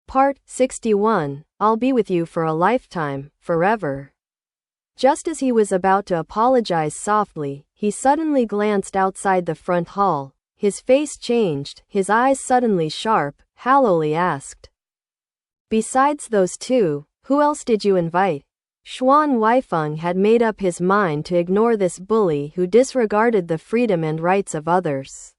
Part 61. I'll be with you for a lifetime, forever. Just as he was about to apologize softly, he suddenly glanced outside the front hall. His face changed, his eyes suddenly sharp, hollowly asked. Besides those two, who else did you invite? Xuan Huaifeng had made up his mind to ignore this bully who disregarded the freedom and rights of others.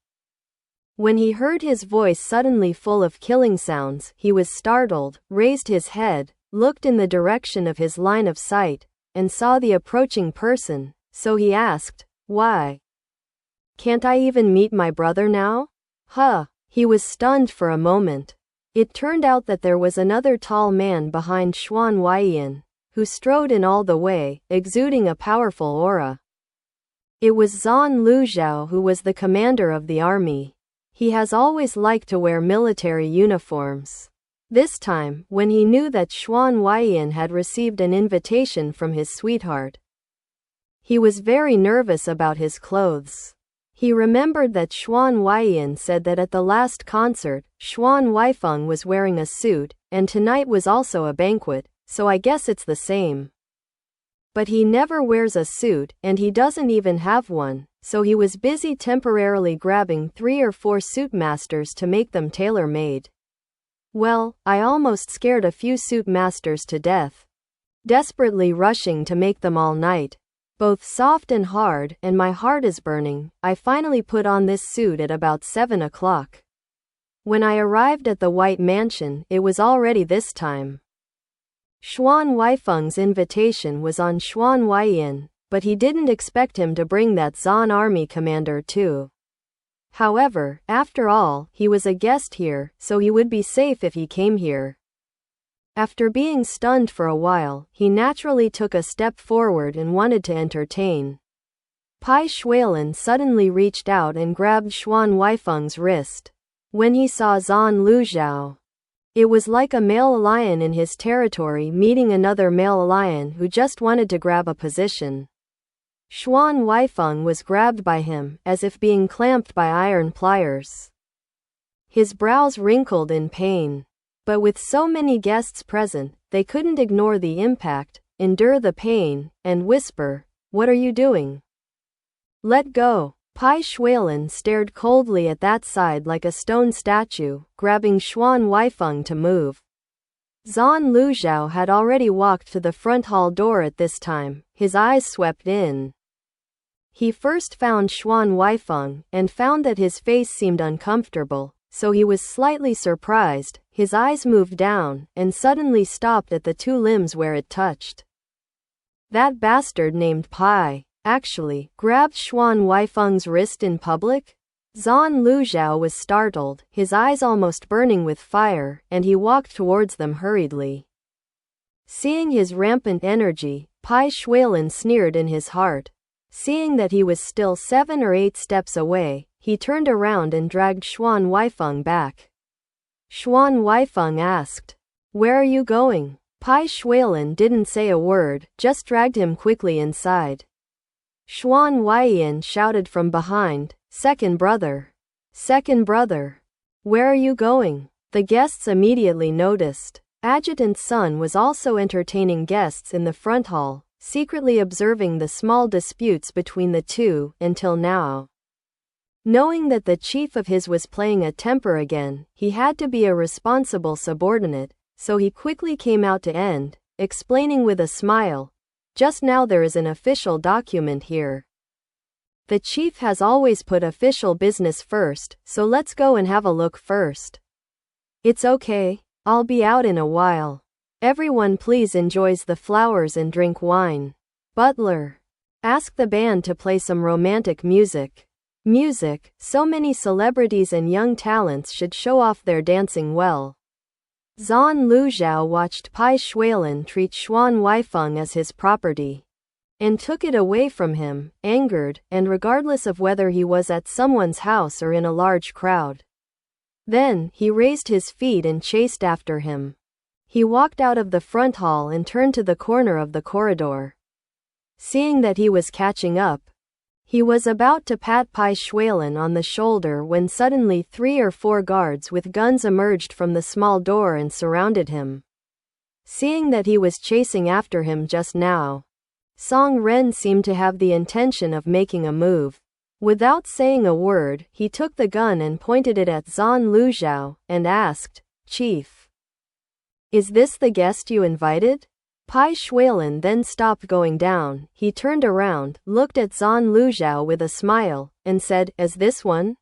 When he heard his voice suddenly full of killing sounds, he was startled, raised his head, looked in the direction of his line of sight, and saw the approaching person, so he asked, "Why? Can't I even meet my brother now?" He was stunned for a moment. It turned out that there was another tall man behind Xuan Huaifeng, who strode in all the way, exuding a powerful aura. It was Xuan Luzhao, who was the commander of the army. He has always liked to wear military uniforms. This time, when he knew that Xuan Huaifeng had received an invitation from his sweetheart, he was very nervous about his clothes. He remembered that Xuan Huaifeng said that at the last concert, Xuan Huaifeng was wearing a suit, and tonight was also a banquet, so I guess it's the same. But he never wears a suit, and he doesn't even have one, so he was busy temporarily grabbing 3 or 4 suit masters to make them tailor-made. Well, I almost scared a few suit masters to death, desperately rushing to make them all night, both soft and hard, and my heart is burning. I finally put on this suit at about 7 o'clock. When I arrived at the White Mansion, it was already this time. Xuan Huaifeng's invitation was on Xuan Huaifeng, but he didn't expect him to bring that Xuan army commander too. However, after all, he was a guest here, so he would be safe if he came here. After being stunned for a while, he naturally took a step forward and wanted to entertain. Bai Xuelan suddenly reached out and grabbed Xuan Huaifeng's wrist. When he saw Xuan Luzhao, it was like a male lion in his territory meeting another male lion who just wanted to grab a position. Xuan Huaifeng was grabbed by him, as if being clamped by iron pliers. His brows wrinkled in pain. But with so many guests present, they couldn't ignore the impact, endure the pain, and whisper, "What are you doing? Let go." Bai Xuelan stared coldly at that side like a stone statue, grabbing Xuan Huaifeng to move. Xuan Luzhao had already walked to the front hall door at this time, his eyes swept in. He first found Xuan Huaifeng, and found that his face seemed uncomfortable, so he was slightly surprised. His eyes moved down, and suddenly stopped at the 2 limbs where it touched. That bastard named Bai, actually, grabbed Xuan Huaifeng's wrist in public? Xuan Luzhao was startled, his eyes almost burning with fire, and he walked towards them hurriedly. Seeing his rampant energy, Bai Xuelan sneered in his heart. Seeing that he was still 7 or 8 steps away, he turned around and dragged Xuan Huaifeng back. Xuan Huaifeng asked, "Where are you going?" Bai Xuelan didn't say a word, just dragged him quickly inside. Xuan Huaifeng shouted from behind, "Second brother! Second brother! Where are you going?" The guests immediately noticed. Adjutant's son was also entertaining guests in the front hall, secretly observing the small disputes between the two, until now. Knowing that the chief of his was playing a temper again, he had to be a responsible subordinate, so he quickly came out to end, explaining with a smile, "Just now there is an official document here. The chief has always put official business first, so let's go and have a look first." "It's okay, I'll be out in a while. Everyone please enjoys the flowers and drink wine. Butler, ask the band to play some romantic music." Music, so many celebrities and young talents should show off their dancing well. Xuan Luzhao watched Bai Xuelan treat Xuan Huaifeng as his property, and took it away from him, angered, and regardless of whether he was at someone's house or in a large crowd. Then, he raised his feet and chased after him. He walked out of the front hall and turned to the corner of the corridor. Seeing that he was catching up, He was about to pat Bai Xuelan on the shoulder when suddenly 3 or 4 guards with guns emerged from the small door and surrounded him. Seeing that he was chasing after him just now, Song Ren seemed to have the intention of making a move. Without saying a word, he took the gun and pointed it at Xuan Luzhao, and asked, "Chief, is this the guest you invited?" Bai Xuelan then stopped going down. He turned around, looked at Xuan Luzhao with a smile, and said, "Is this one?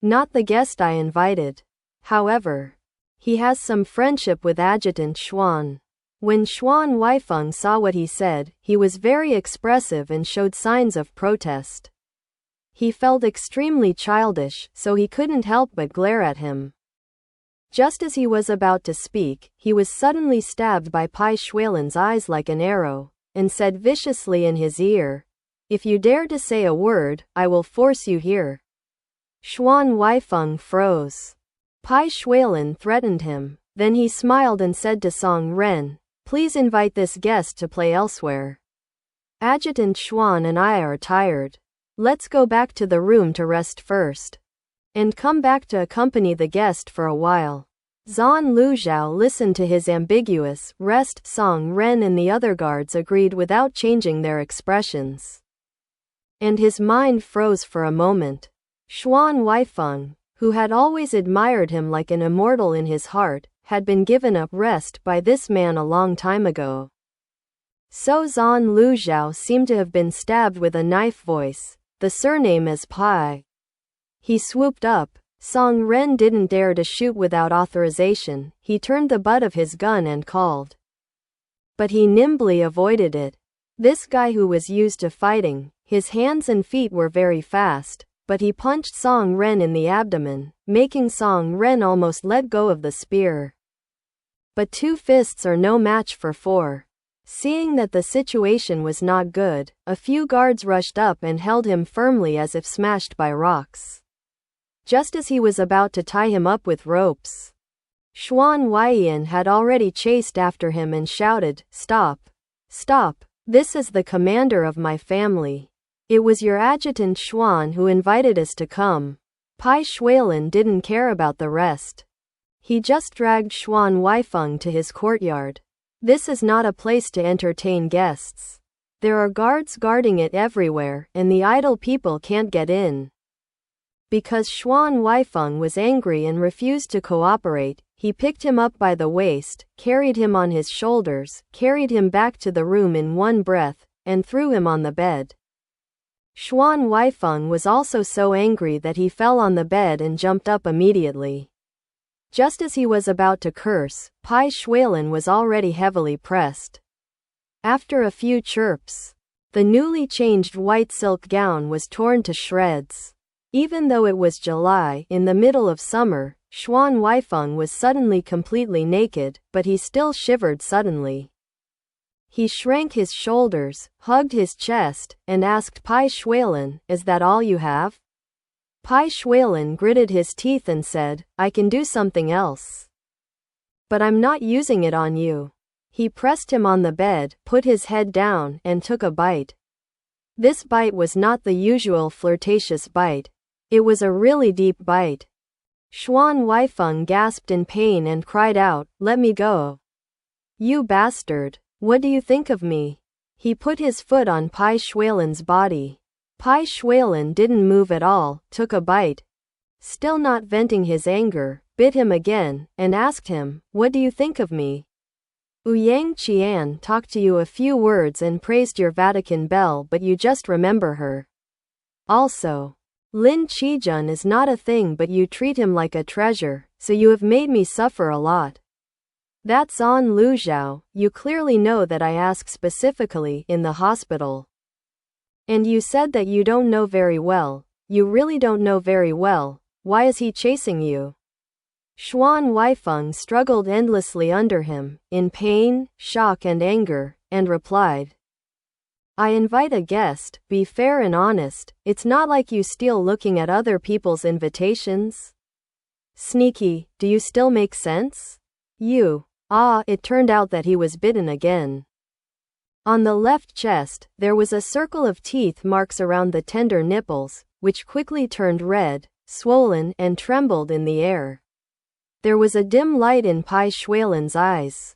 Not the guest I invited. However, he has some friendship with Adjutant Xuan." When Xuan Huaifeng saw what he said, he was very expressive and showed signs of protest. He felt extremely childish, so he couldn't help but glare at him. Just as he was about to speak, he was suddenly stabbed by Bai Xuelan's eyes like an arrow, and said viciously in his ear, "If you dare to say a word, I will force you here." Xuan Huaifeng froze. Bai Xuelan threatened him. Then he smiled and said to Song Ren, "Please invite this guest to play elsewhere. Adjutant Xuan and I are tired. Let's go back to the room to rest first, and come back to accompany the guest for a while." Xuan Luzhao listened to his ambiguous rest. Song Ren and the other guards agreed without changing their expressions. And his mind froze for a moment. Xuan Huaifeng, who had always admired him like an immortal in his heart, had been given up rest by this man a long time ago. So Xuan Luzhao seemed to have been stabbed with a knife. Voice. The surname is Pai. He swooped up. Song Ren didn't dare to shoot without authorization. He turned the butt of his gun and called. But he nimbly avoided it. This guy who was used to fighting, his hands and feet were very fast, but he punched Song Ren in the abdomen, making Song Ren almost let go of the spear. But 2 fists are no match for 4. Seeing that the situation was not good, a few guards rushed up and held him firmly as if smashed by rocks. Just as he was about to tie him up with ropes, Xuan Huaifeng had already chased after him and shouted, "Stop! Stop! This is the commander of my family. It was your adjutant Xuan who invited us to come." Bai Xuelan didn't care about the rest. He just dragged Xuan Huaifeng to his courtyard. This is not a place to entertain guests. There are guards guarding it everywhere, and the idle people can't get in. Because Xuan Huaifeng was angry and refused to cooperate, he picked him up by the waist, carried him on his shoulders, carried him back to the room in one breath, and threw him on the bed. Xuan Huaifeng was also so angry that he fell on the bed and jumped up immediately. Just as he was about to curse, Bai Xuelan was already heavily pressed. After a few chirps, the newly changed white silk gown was torn to shreds. Even though it was July, in the middle of summer, Xuan Huaifeng was suddenly completely naked, but he still shivered suddenly. He shrank his shoulders, hugged his chest, and asked Bai Xuelan, "Is that all you have?" Bai Xuelan gritted his teeth and said, "I can do something else. But I'm not using it on you." He pressed him on the bed, put his head down, and took a bite. This bite was not the usual flirtatious bite. It was a really deep bite. Xuan Huaifeng gasped in pain and cried out, "Let me go. You bastard. What do you think of me?" He put his foot on Bai Xuelan's body. Bai Xuelan didn't move at all, took a bite. Still not venting his anger, bit him again, and asked him, "What do you think of me?" Ouyang Qian talked to you a few words and praised your Vatican belle, but you just remember her. Also, Lin Qijun is not a thing, but you treat him like a treasure, so you have made me suffer a lot. That's on Luzhao, you clearly know that I asked specifically in the hospital. And you said that you don't know very well. You really don't know very well. Why is he chasing you? Xuan Huaifeng struggled endlessly under him, in pain, shock and anger, and replied, "I invite a guest, be fair and honest, it's not like you steal looking at other people's invitations. Sneaky, do you still make sense? You." It turned out that he was bitten again. On the left chest, there was a circle of teeth marks around the tender nipples, which quickly turned red, swollen, and trembled in the air. There was a dim light in Bai Xuelan's eyes,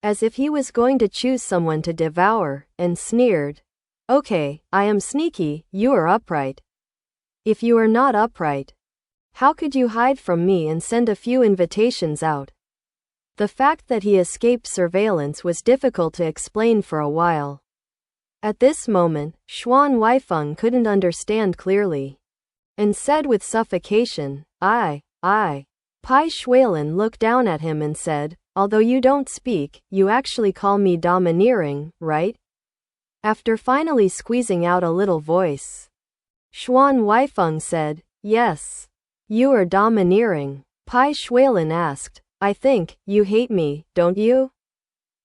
as if he was going to choose someone to devour, and sneered. Okay, I am sneaky, you are upright. If you are not upright, how could you hide from me and send a few invitations out? The fact that he escaped surveillance was difficult to explain for a while. At this moment, Xuan Huaifeng couldn't understand clearly, and said with suffocation, I. Bai Xuelan looked down at him and said, although you don't speak, you actually call me domineering, right? After finally squeezing out a little voice, Xuan Huaifeng said, yes. You are domineering. Bai Xuelan asked, I think, you hate me, don't you?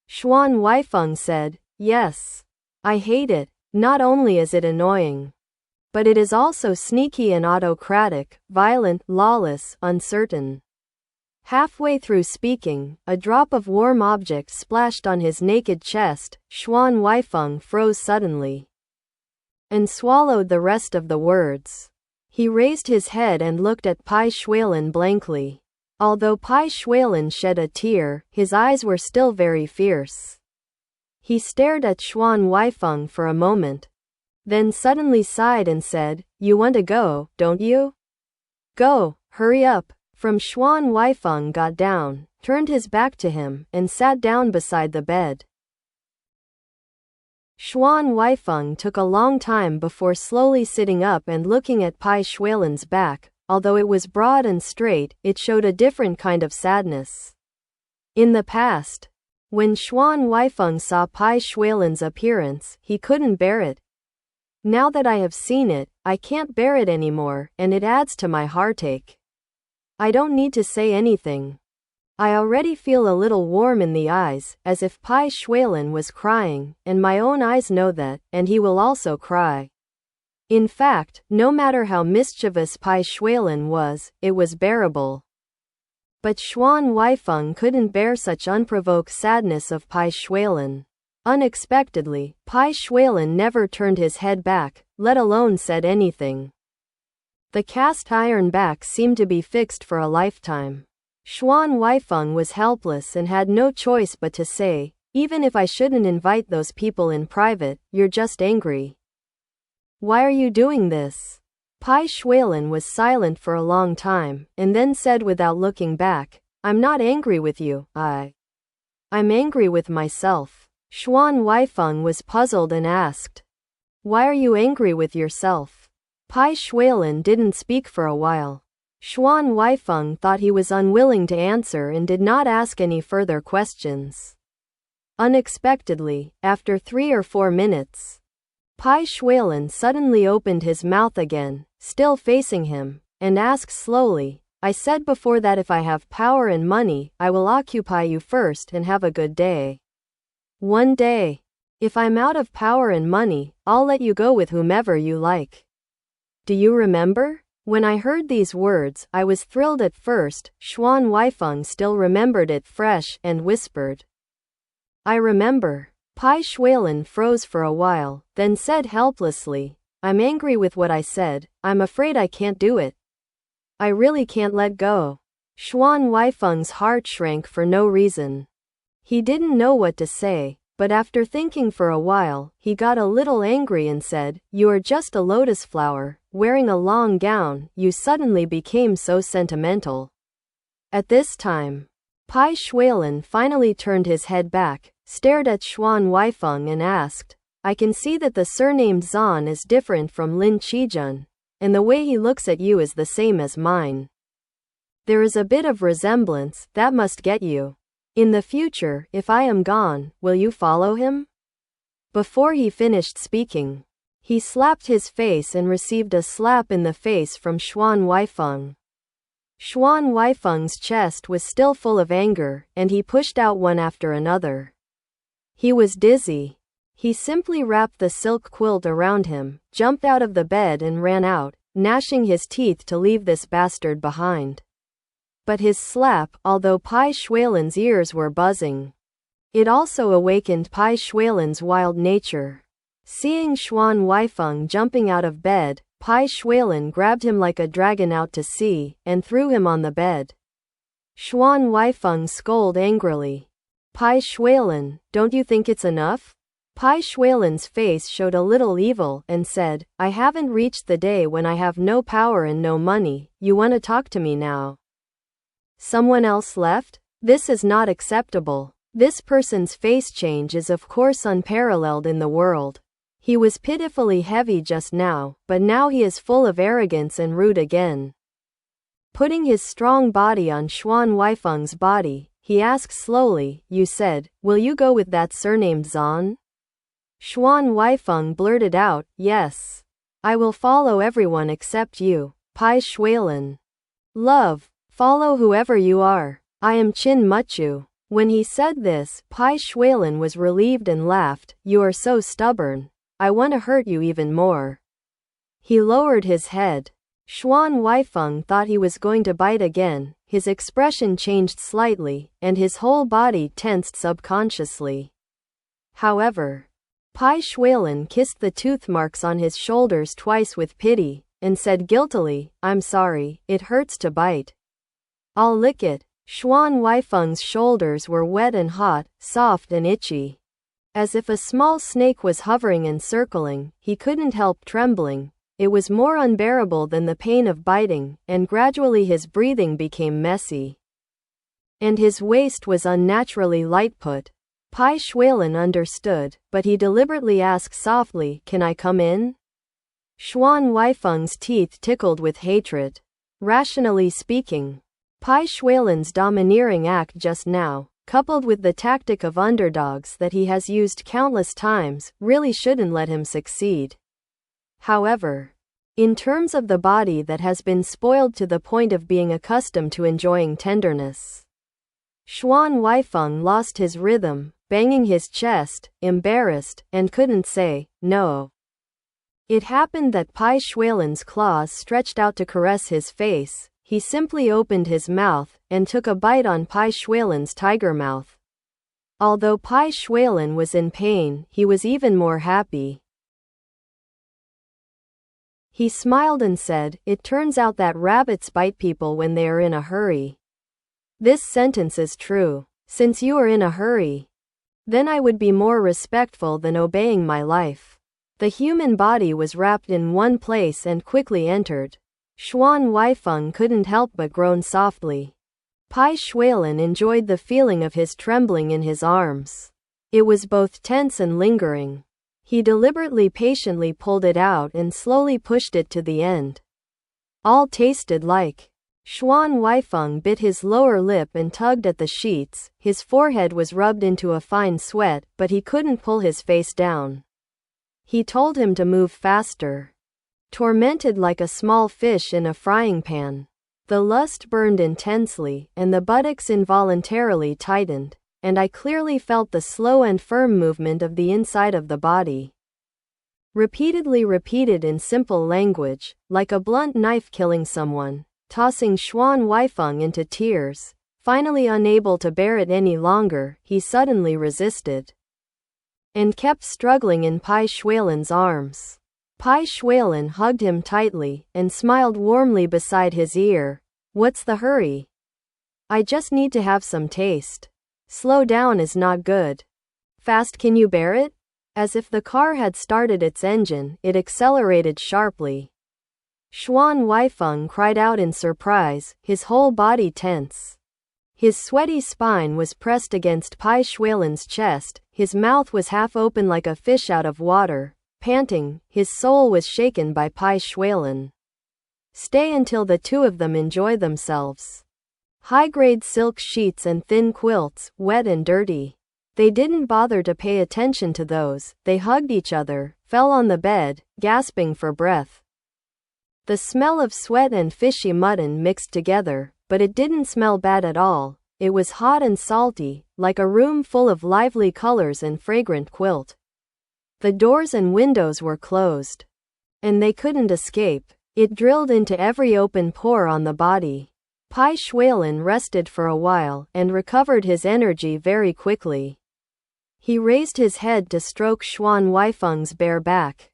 Xuan Huaifeng said, yes. I hate it. Not only is it annoying, but it is also sneaky and autocratic, violent, lawless, uncertain. Halfway through speaking, a drop of warm object splashed on his naked chest. Xuan Huaifeng froze suddenly and swallowed the rest of the words. He raised his head and looked at Bai Xuelan blankly. Although Bai Xuelan shed a tear, his eyes were still very fierce. He stared at Xuan Huaifeng for a moment, then suddenly sighed and said, you want to go, don't you? Go, hurry up. From Xuan Huaifeng got down, turned his back to him, and sat down beside the bed. Xuan Huaifeng took a long time before slowly sitting up and looking at Bai Xuelan's back. Although it was broad and straight, it showed a different kind of sadness. In the past, when Xuan Huaifeng saw Bai Xuelan's appearance, he couldn't bear it. Now that I have seen it, I can't bear it anymore, and it adds to my heartache. I don't need to say anything. I already feel a little warm in the eyes, as if Bai Xuelan was crying, and my own eyes know that, and he will also cry. In fact, no matter how mischievous Bai Xuelan was, it was bearable. But Xuan Huaifeng couldn't bear such unprovoked sadness of Bai Xuelan. Unexpectedly, Bai Xuelan never turned his head back, let alone said anything. The cast iron back seemed to be fixed for a lifetime. Xuan Huaifeng was helpless and had no choice but to say, even if I shouldn't invite those people in private, you're just angry. Why are you doing this? Bai Xuelan was silent for a long time, and then said without looking back, I'm not angry with you, I'm angry with myself. Xuan Huaifeng was puzzled and asked, why are you angry with yourself? Bai Xuelan didn't speak for a while. Xuan Huaifeng thought he was unwilling to answer and did not ask any further questions. Unexpectedly, after 3 or 4 minutes, Bai Xuelan suddenly opened his mouth again, still facing him, and asked slowly, I said before that if I have power and money, I will occupy you first and have a good day. One day. If I'm out of power and money, I'll let you go with whomever you like. Do you remember? When I heard these words, I was thrilled at first. Xuan Huaifeng still remembered it fresh, and whispered, I remember. Bai Xuelan froze for a while, then said helplessly, I'm angry with what I said, I'm afraid I can't do it. I really can't let go. Xuan Huaifeng's heart shrank for no reason. He didn't know what to say, but after thinking for a while, he got a little angry and said, you are just a lotus flower, wearing a long gown, you suddenly became so sentimental. At this time, Bai Xuelan finally turned his head back, stared at Xuan Huaifeng and asked, I can see that the surname Zhan is different from Lin Qijun, and the way he looks at you is the same as mine. There is a bit of resemblance, that must get you. In the future, if I am gone, will you follow him? Before he finished speaking, he slapped his face and received a slap in the face from Xuan Huaifeng. Xuan Huaifeng's chest was still full of anger, and he pushed out one after another. He was dizzy. He simply wrapped the silk quilt around him, jumped out of the bed and ran out, gnashing his teeth to leave this bastard behind. But his slap, although Bai Xuelan's ears were buzzing, It also awakened Bai Xuelan's wild nature. Seeing Xuan Huaifeng jumping out of bed, Bai Xuelan grabbed him like a dragon out to sea, and threw him on the bed. Xuan Huaifeng scolded angrily. Bai Xuelan, don't you think it's enough? Bai Xuelan's face showed a little evil and said, I haven't reached the day when I have no power and no money, you wanna talk to me now? Someone else left? This is not acceptable. This person's face change is of course unparalleled in the world. He was pitifully heavy just now, but now he is full of arrogance and rude again. Putting his strong body on Xuan Huaifeng's body, he asked slowly, you said, will you go with that surnamed Zan? Xuan Huaifeng blurted out, yes. I will follow everyone except you, Bai Xuelan. Love, follow whoever you are. I am Chin Muchu. When he said this, Bai Xuelan was relieved and laughed, you are so stubborn. I want to hurt you even more. He lowered his head. Xuan Huaifeng thought he was going to bite again, his expression changed slightly, and his whole body tensed subconsciously. However, Bai Xuelan kissed the tooth marks on his shoulders twice with pity, and said guiltily, I'm sorry, it hurts to bite. I'll lick it. Xuan Huaifeng's shoulders were wet and hot, soft and itchy. As if a small snake was hovering and circling, he couldn't help trembling. It was more unbearable than the pain of biting, and gradually his breathing became messy. And his waist was unnaturally light-put. Bai Xuelan understood, but he deliberately asked softly, can I come in? Xuan Huaifeng's teeth tickled with hatred. Rationally speaking, Bai Xuelan's domineering act just now, coupled with the tactic of underdogs that he has used countless times, really shouldn't let him succeed. However, in terms of the body that has been spoiled to the point of being accustomed to enjoying tenderness, Xuan Huaifeng lost his rhythm, banging his chest, embarrassed, and couldn't say, no. It happened that Bai Xuelan's claws stretched out to caress his face. He simply opened his mouth, and took a bite on Bai Xuelan's tiger mouth. Although Bai Xuelan was in pain, he was even more happy. He smiled and said, it turns out that rabbits bite people when they are in a hurry. This sentence is true. Since you are in a hurry, then I would be more respectful than obeying my life. The human body was wrapped in one place and quickly entered. Xuan Huaifeng couldn't help but groan softly. Bai Xuelan enjoyed the feeling of his trembling in his arms. It was both tense and lingering. He deliberately patiently pulled it out and slowly pushed it to the end. All tasted like. Xuan Huaifeng bit his lower lip and tugged at the sheets. His forehead was rubbed into a fine sweat, but he couldn't pull his face down. He told him to move faster. Tormented like a small fish in a frying pan. The lust burned intensely, and the buttocks involuntarily tightened, and I clearly felt the slow and firm movement of the inside of the body. Repeatedly repeated in simple language, like a blunt knife killing someone, tossing Xuan Huaifeng into tears. Finally unable to bear it any longer, he suddenly resisted. And kept struggling in Bai Xuelan's arms. Bai Xuelan hugged him tightly, and smiled warmly beside his ear. What's the hurry? I just need to have some taste. Slow down is not good. Fast, can you bear it? As if the car had started its engine, it accelerated sharply. Xuan Huaifeng cried out in surprise, his whole body tense. His sweaty spine was pressed against Bai Xuelan's chest, his mouth was half open like a fish out of water. Panting, his soul was shaken by Bai Xuelan. Stay until the two of them enjoy themselves. High-grade silk sheets and thin quilts, wet and dirty. They didn't bother to pay attention to those, they hugged each other, fell on the bed, gasping for breath. The smell of sweat and fishy mutton mixed together, but it didn't smell bad at all. It was hot and salty, like a room full of lively colors and fragrant quilt. The doors and windows were closed. And they couldn't escape. It drilled into every open pore on the body. Bai Xuelan rested for a while, and recovered his energy very quickly. He raised his head to stroke Xuan Huaifeng's bare back,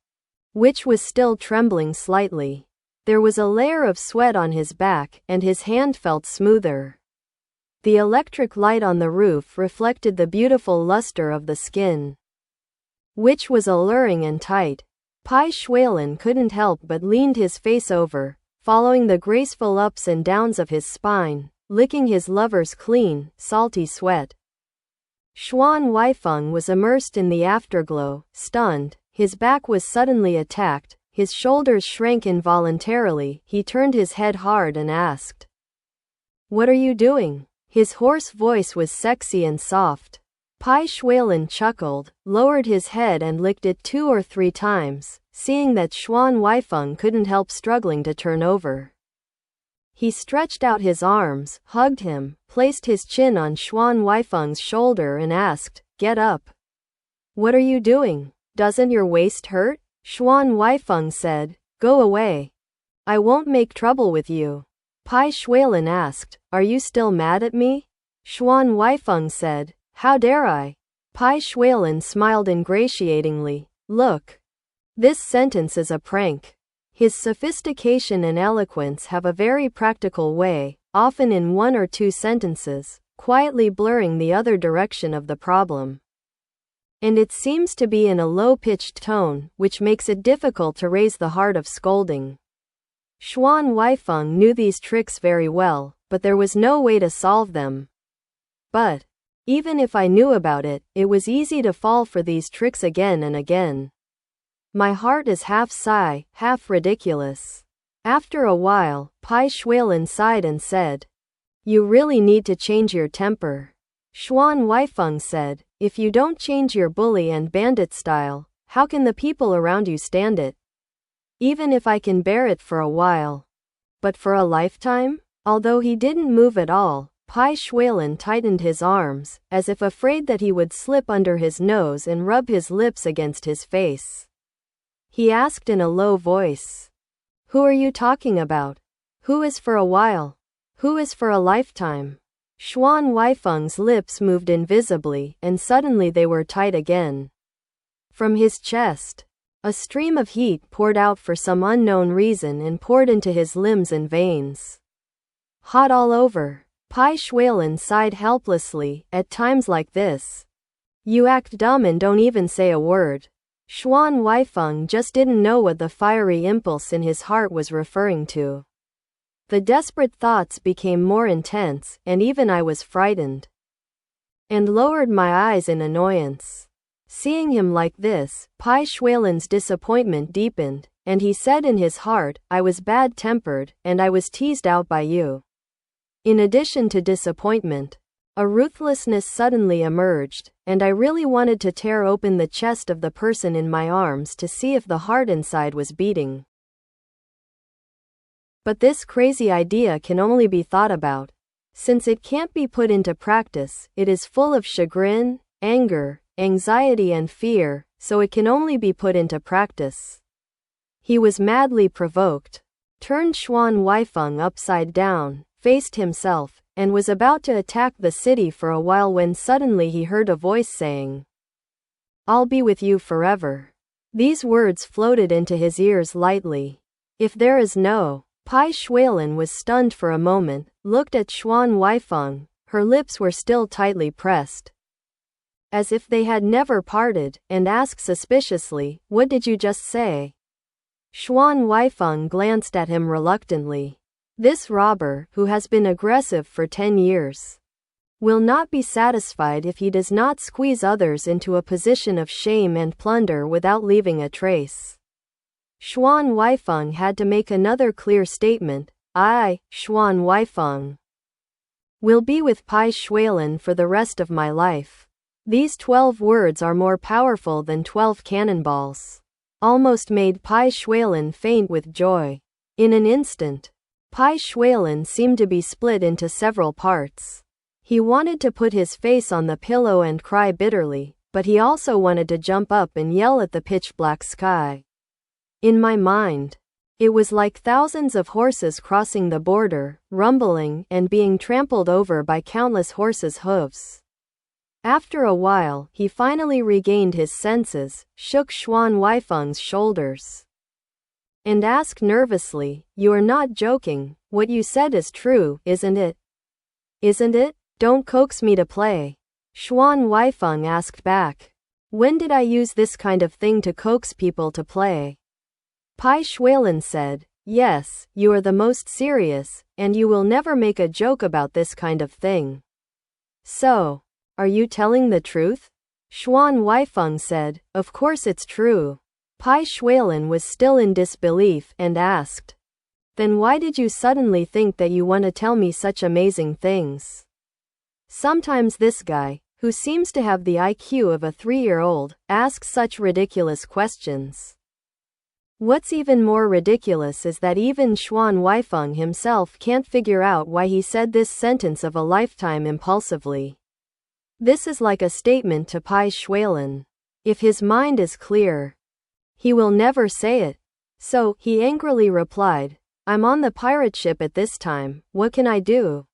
which was still trembling slightly. There was a layer of sweat on his back, and his hand felt smoother. The electric light on the roof reflected the beautiful luster of the skin, which was alluring and tight. Bai Xuelan couldn't help but leaned his face over, following the graceful ups and downs of his spine, licking his lover's clean, salty sweat. Xuan Huaifeng was immersed in the afterglow, stunned. His back was suddenly attacked, his shoulders shrank involuntarily. He turned his head hard and asked, "What are you doing?" His hoarse voice was sexy and soft. Bai Xuelan chuckled, lowered his head and licked it 2 or 3 times, seeing that Xuan Huaifeng couldn't help struggling to turn over. He stretched out his arms, hugged him, placed his chin on Xuan Huaifeng's shoulder and asked, "Get up. What are you doing? Doesn't your waist hurt?" Xuan Huaifeng said, "Go away. I won't make trouble with you." Bai Xuelan asked, "Are you still mad at me?" Xuan Huaifeng said, "How dare I?" Bai Xuelan smiled ingratiatingly. "Look. This sentence is a prank." His sophistication and eloquence have a very practical way, often in 1 or 2 sentences, quietly blurring the other direction of the problem. And it seems to be in a low-pitched tone, which makes it difficult to raise the heart of scolding. Xuan Huaifeng knew these tricks very well, but there was no way to solve them. But even if I knew about it, it was easy to fall for these tricks again and again. My heart is half sigh, half ridiculous. After a while, Bai Xuelan sighed and said, "You really need to change your temper." Xuan Huaifeng said, "If you don't change your bully and bandit style, how can the people around you stand it? Even if I can bear it for a while. But for a lifetime?" Although he didn't move at all, Bai Xuelan tightened his arms, as if afraid that he would slip under his nose and rub his lips against his face. He asked in a low voice, "Who are you talking about? Who is for a while? Who is for a lifetime?" Xuan Huaifeng's lips moved invisibly, and suddenly they were tight again. From his chest, a stream of heat poured out for some unknown reason and poured into his limbs and veins. Hot all over. Bai Xuelan sighed helplessly. "At times like this, you act dumb and don't even say a word." Xuan Huaifeng just didn't know what the fiery impulse in his heart was referring to. The desperate thoughts became more intense, and even I was frightened, and lowered my eyes in annoyance. Seeing him like this, Bai Xuelan's disappointment deepened, and he said in his heart, "I was bad-tempered, and I was teased out by you." In addition to disappointment, a ruthlessness suddenly emerged, and I really wanted to tear open the chest of the person in my arms to see if the heart inside was beating. But this crazy idea can only be thought about. Since it can't be put into practice, it is full of chagrin, anger, anxiety and fear, so it can only be put into practice. He was madly provoked, turned Xuan Huaifeng upside down, faced himself, and was about to attack the city for a while when suddenly he heard a voice saying, "I'll be with you forever." These words floated into his ears lightly. "If there is no..." Bai Xuelan was stunned for a moment, looked at Xuan Huaifeng. Her lips were still tightly pressed, as if they had never parted, and asked suspiciously, "What did you just say?" Xuan Huaifeng glanced at him reluctantly. This robber, who has been aggressive for 10 years, will not be satisfied if he does not squeeze others into a position of shame and plunder without leaving a trace. Xuan Huaifeng had to make another clear statement. "I, Xuan Huaifeng, will be with Bai Xuelan for the rest of my life." These 12 words are more powerful than 12 cannonballs. Almost made Bai Xuelan faint with joy. In an instant, Bai Xuelan seemed to be split into several parts. He wanted to put his face on the pillow and cry bitterly, but he also wanted to jump up and yell at the pitch-black sky. In my mind, it was like thousands of horses crossing the border, rumbling, and being trampled over by countless horses' hooves. After a while, he finally regained his senses, shook Xuan Huaifeng's shoulders, and asked nervously, "You are not joking. What you said is true, isn't it? Isn't it? Don't coax me to play." Xuan Huaifeng asked back. "When did I use this kind of thing to coax people to play?" Bai Xuelan said, "Yes, you are the most serious, and you will never make a joke about this kind of thing. So, are you telling the truth?" Xuan Huaifeng said, "Of course it's true." Bai Xuelan was still in disbelief and asked, "Then why did you suddenly think that you want to tell me such amazing things?" Sometimes this guy, who seems to have the IQ of a 3-year-old, asks such ridiculous questions. What's even more ridiculous is that even Xuan Huaifeng himself can't figure out why he said this sentence of a lifetime impulsively. This is like a statement to Bai Xuelan. If his mind is clear, he will never say it. So, he angrily replied, "I'm on the pirate ship at this time, what can I do?"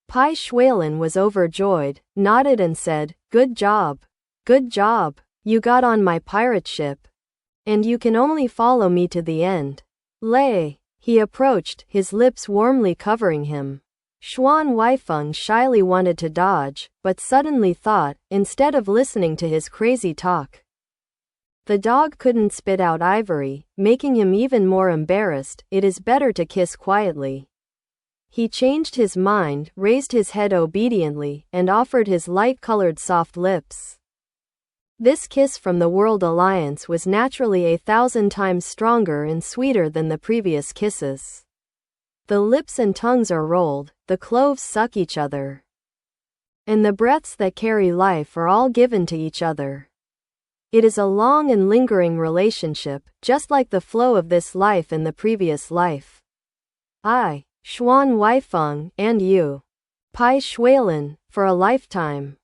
Bai Xuelan was overjoyed, nodded and said, "Good job. Good job. You got on my pirate ship. And you can only follow me to the end." Lay. He approached, his lips warmly covering him. Xuan Huaifeng shyly wanted to dodge, but suddenly thought, instead of listening to his crazy talk, the dog couldn't spit out ivory, making him even more embarrassed. It is better to kiss quietly. He changed his mind, raised his head obediently, and offered his light-colored soft lips. This kiss from the World Alliance was naturally 1,000 times stronger and sweeter than the previous kisses. The lips and tongues are rolled, the cloves suck each other, and the breaths that carry life are all given to each other. It is a long and lingering relationship, just like the flow of this life and the previous life. I, Xuan Huaifeng, and you, Bai Xuelan, for a lifetime.